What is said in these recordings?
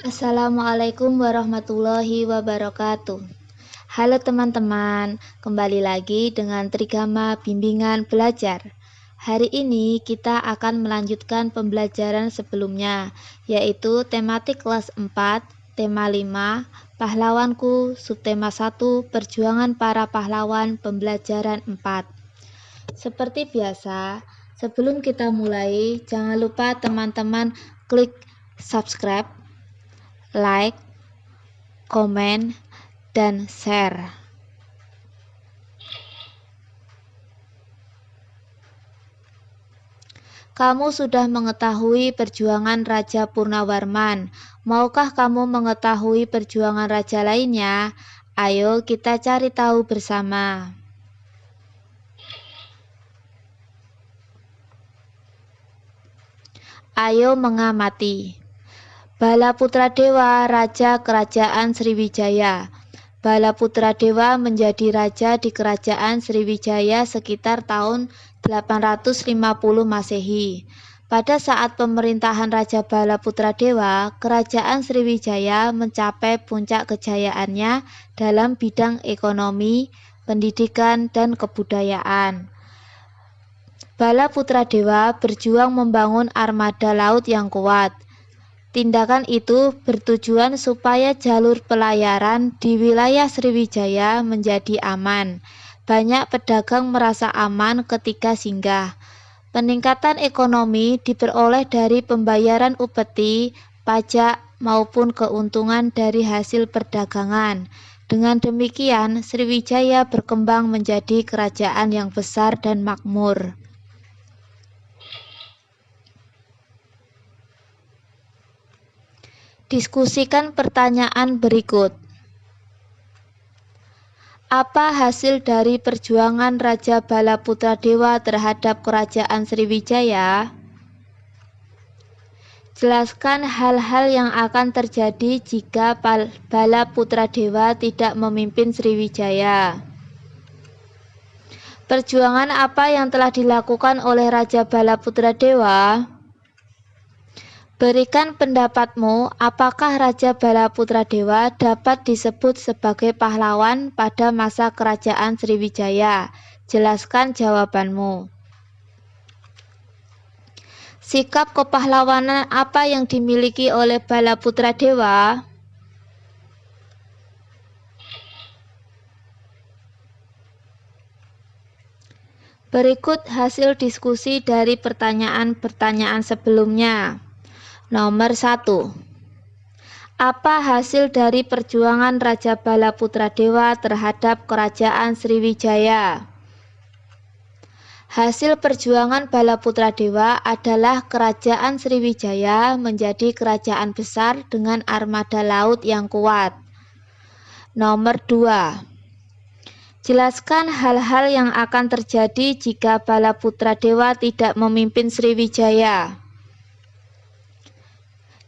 Assalamualaikum warahmatullahi wabarakatuh. Halo teman-teman, kembali lagi dengan Trigama Bimbingan Belajar. Hari ini kita akan melanjutkan pembelajaran sebelumnya, yaitu tematik kelas 4, tema 5, Pahlawanku, subtema 1, Perjuangan para Pahlawan, pembelajaran 4. Seperti biasa, sebelum kita mulai, jangan lupa teman-teman klik subscribe, like, komen, dan share. Kamu sudah mengetahui perjuangan Raja Purnawarman. Maukah kamu mengetahui perjuangan raja lainnya? Ayo kita cari tahu bersama. Ayo mengamati. Balaputradewa, Raja Kerajaan Sriwijaya. Balaputradewa menjadi raja di Kerajaan Sriwijaya sekitar tahun 850 Masehi. Pada saat pemerintahan Raja Balaputradewa, Kerajaan Sriwijaya mencapai puncak kejayaannya dalam bidang ekonomi, pendidikan, dan kebudayaan. Balaputradewa berjuang membangun armada laut yang kuat. Tindakan itu bertujuan supaya jalur pelayaran di wilayah Sriwijaya menjadi aman. Banyak pedagang merasa aman ketika singgah. Peningkatan ekonomi diperoleh dari pembayaran upeti, pajak, maupun keuntungan dari hasil perdagangan. Dengan demikian, Sriwijaya berkembang menjadi kerajaan yang besar dan makmur. Diskusikan pertanyaan berikut. Apa hasil dari perjuangan Raja Balaputradewa terhadap Kerajaan Sriwijaya? Jelaskan hal-hal yang akan terjadi jika Balaputradewa tidak memimpin Sriwijaya. Perjuangan apa yang telah dilakukan oleh Raja Balaputradewa? Berikan pendapatmu, apakah Raja Balaputradewa dapat disebut sebagai pahlawan pada masa Kerajaan Sriwijaya? Jelaskan jawabanmu. Sikap kepahlawanan apa yang dimiliki oleh Balaputradewa? Berikut hasil diskusi dari pertanyaan-pertanyaan sebelumnya. Nomor 1. Apa hasil dari perjuangan Raja Balaputradewa terhadap Kerajaan Sriwijaya? Hasil perjuangan Balaputradewa adalah Kerajaan Sriwijaya menjadi kerajaan besar dengan armada laut yang kuat. Nomor 2. Jelaskan hal-hal yang akan terjadi jika Balaputradewa tidak memimpin Sriwijaya.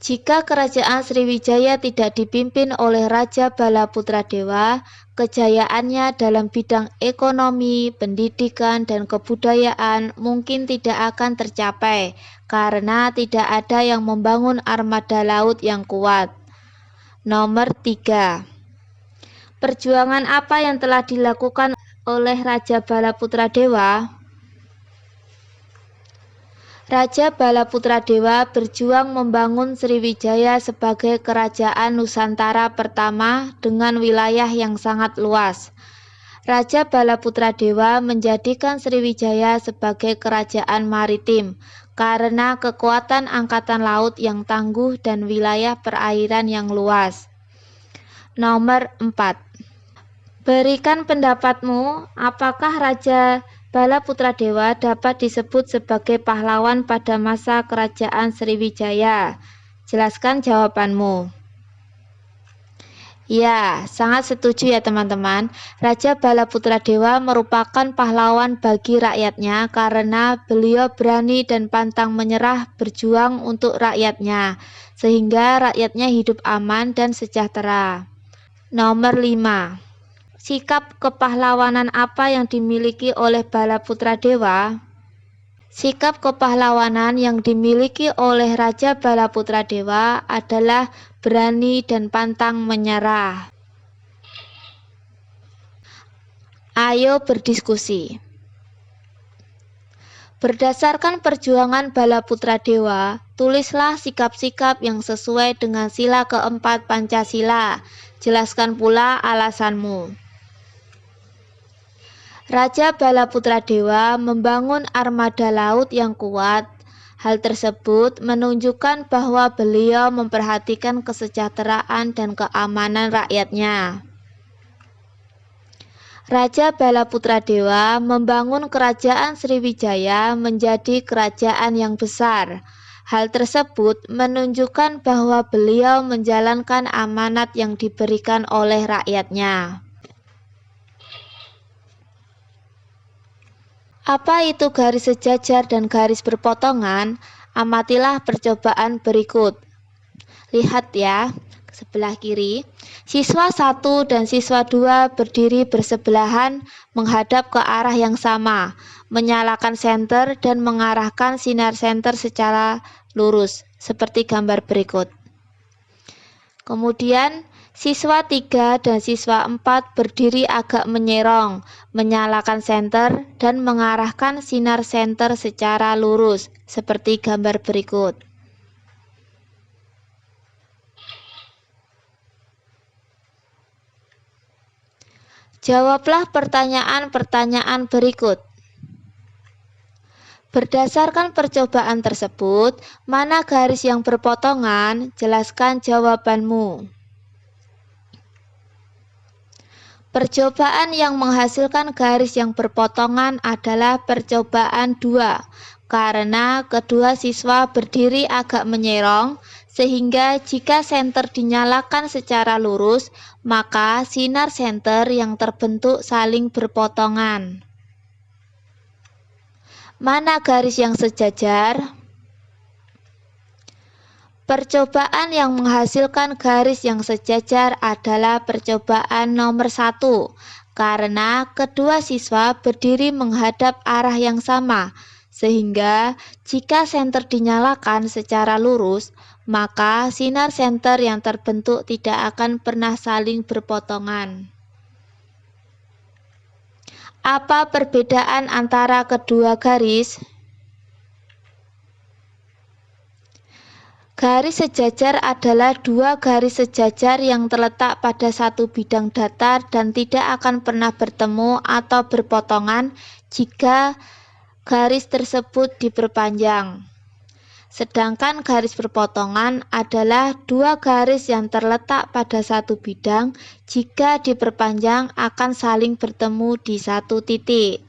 Jika Kerajaan Sriwijaya tidak dipimpin oleh Raja Balaputradewa, kejayaannya dalam bidang ekonomi, pendidikan, dan kebudayaan mungkin tidak akan tercapai karena tidak ada yang membangun armada laut yang kuat. Nomor 3. Perjuangan apa yang telah dilakukan oleh Raja Balaputradewa? Raja Balaputradewa berjuang membangun Sriwijaya sebagai kerajaan Nusantara pertama dengan wilayah yang sangat luas. Raja Balaputradewa menjadikan Sriwijaya sebagai kerajaan maritim karena kekuatan angkatan laut yang tangguh dan wilayah perairan yang luas. Nomor 4. Berikan pendapatmu, apakah Raja Balaputradewa dapat disebut sebagai pahlawan pada masa Kerajaan Sriwijaya? Jelaskan jawabanmu. Ya, sangat setuju ya teman-teman. Raja Balaputradewa merupakan pahlawan bagi rakyatnya karena beliau berani dan pantang menyerah berjuang untuk rakyatnya, sehingga rakyatnya hidup aman dan sejahtera. Nomor 5. Sikap kepahlawanan apa yang dimiliki oleh Balaputradewa? Sikap kepahlawanan yang dimiliki oleh Raja Balaputradewa adalah berani dan pantang menyerah. Ayo berdiskusi. Berdasarkan perjuangan Balaputradewa, tulislah sikap-sikap yang sesuai dengan sila keempat Pancasila. Jelaskan pula alasanmu. Raja Balaputradewa membangun armada laut yang kuat. Hal tersebut menunjukkan bahwa beliau memperhatikan kesejahteraan dan keamanan rakyatnya. Raja Balaputradewa membangun kerajaan Sriwijaya menjadi kerajaan yang besar. Hal tersebut menunjukkan bahwa beliau menjalankan amanat yang diberikan oleh rakyatnya. Apa itu garis sejajar dan garis berpotongan? Amatilah percobaan berikut. Lihat ya, sebelah kiri. Siswa 1 dan siswa 2 berdiri bersebelahan menghadap ke arah yang sama, menyalakan senter dan mengarahkan sinar senter secara lurus, seperti gambar berikut. Kemudian, siswa 3 dan siswa 4 berdiri agak menyerong, menyalakan senter dan mengarahkan sinar senter secara lurus, seperti gambar berikut. Jawablah pertanyaan-pertanyaan berikut. Berdasarkan percobaan tersebut, mana garis yang berpotongan? Jelaskan jawabanmu. Percobaan yang menghasilkan garis yang berpotongan adalah percobaan 2, karena kedua siswa berdiri agak menyerong, sehingga jika senter dinyalakan secara lurus, maka sinar senter yang terbentuk saling berpotongan. Mana garis yang sejajar? Percobaan yang menghasilkan garis yang sejajar adalah percobaan nomor 1, karena kedua siswa berdiri menghadap arah yang sama, sehingga jika senter dinyalakan secara lurus, maka sinar senter yang terbentuk tidak akan pernah saling berpotongan. Apa perbedaan antara kedua garis? Garis sejajar adalah dua garis sejajar yang terletak pada satu bidang datar dan tidak akan pernah bertemu atau berpotongan jika garis tersebut diperpanjang. Sedangkan garis berpotongan adalah dua garis yang terletak pada satu bidang, jika diperpanjang akan saling bertemu di satu titik.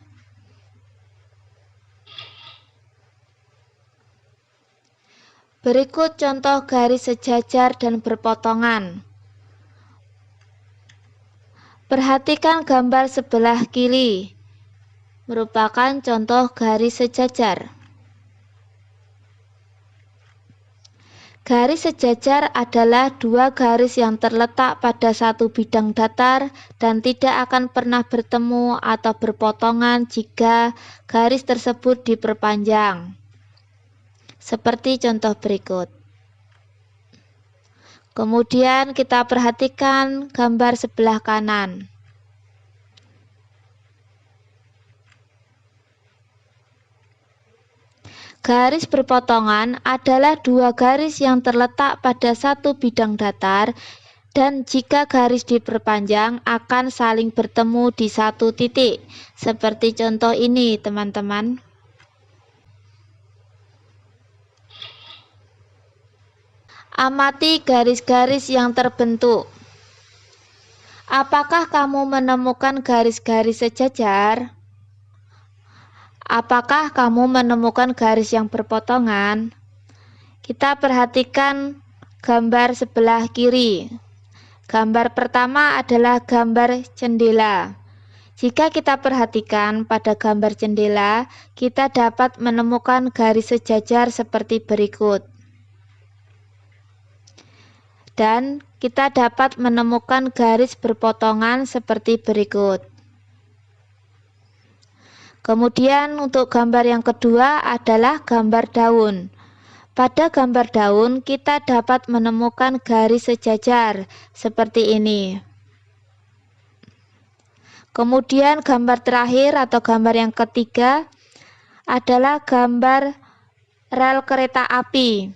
Berikut contoh garis sejajar dan berpotongan. Perhatikan gambar sebelah kiri, merupakan contoh garis sejajar. Garis sejajar adalah dua garis yang terletak pada satu bidang datar dan tidak akan pernah bertemu atau berpotongan jika garis tersebut diperpanjang. Seperti contoh berikut. Kemudian kita perhatikan gambar sebelah kanan. Garis berpotongan adalah dua garis yang terletak pada satu bidang datar dan jika garis diperpanjang akan saling bertemu di satu titik. Seperti contoh ini, teman-teman. Amati garis-garis yang terbentuk. Apakah kamu menemukan garis-garis sejajar? Apakah kamu menemukan garis yang berpotongan? Kita perhatikan gambar sebelah kiri. Gambar pertama adalah gambar jendela. Jika kita perhatikan pada gambar jendela, kita dapat menemukan garis sejajar seperti berikut. Dan kita dapat menemukan garis berpotongan seperti berikut. Kemudian untuk gambar yang kedua adalah gambar daun. Pada gambar daun kita dapat menemukan garis sejajar seperti ini. Kemudian gambar terakhir atau gambar yang ketiga adalah gambar rel kereta api.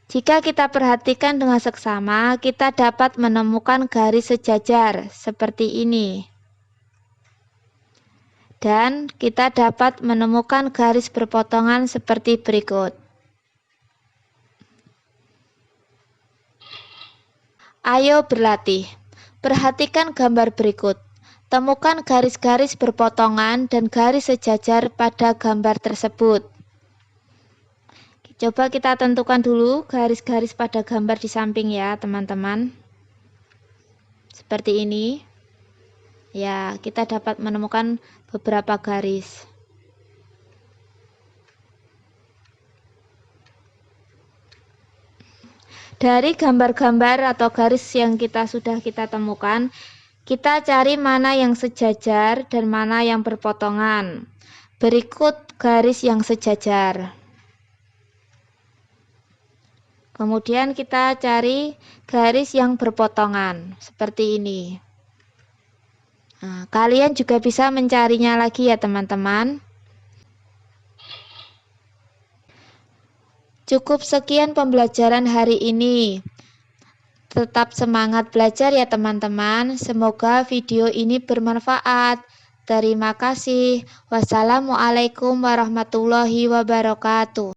Jika kita perhatikan dengan seksama, kita dapat menemukan garis sejajar seperti ini. Dan kita dapat menemukan garis berpotongan seperti berikut. Ayo berlatih. Perhatikan gambar berikut. Temukan garis-garis berpotongan dan garis sejajar pada gambar tersebut. Coba kita tentukan dulu garis-garis pada gambar di samping ya teman-teman. Seperti ini. Ya, kita dapat menemukan beberapa garis. Dari gambar-gambar atau garis yang sudah kita temukan, kita cari mana yang sejajar dan mana yang berpotongan. Berikut garis yang sejajar. Kemudian kita cari garis yang berpotongan, seperti ini. Nah, kalian juga bisa mencarinya lagi ya teman-teman. Cukup sekian pembelajaran hari ini. Tetap semangat belajar ya teman-teman. Semoga video ini bermanfaat. Terima kasih. Wassalamualaikum warahmatullahi wabarakatuh.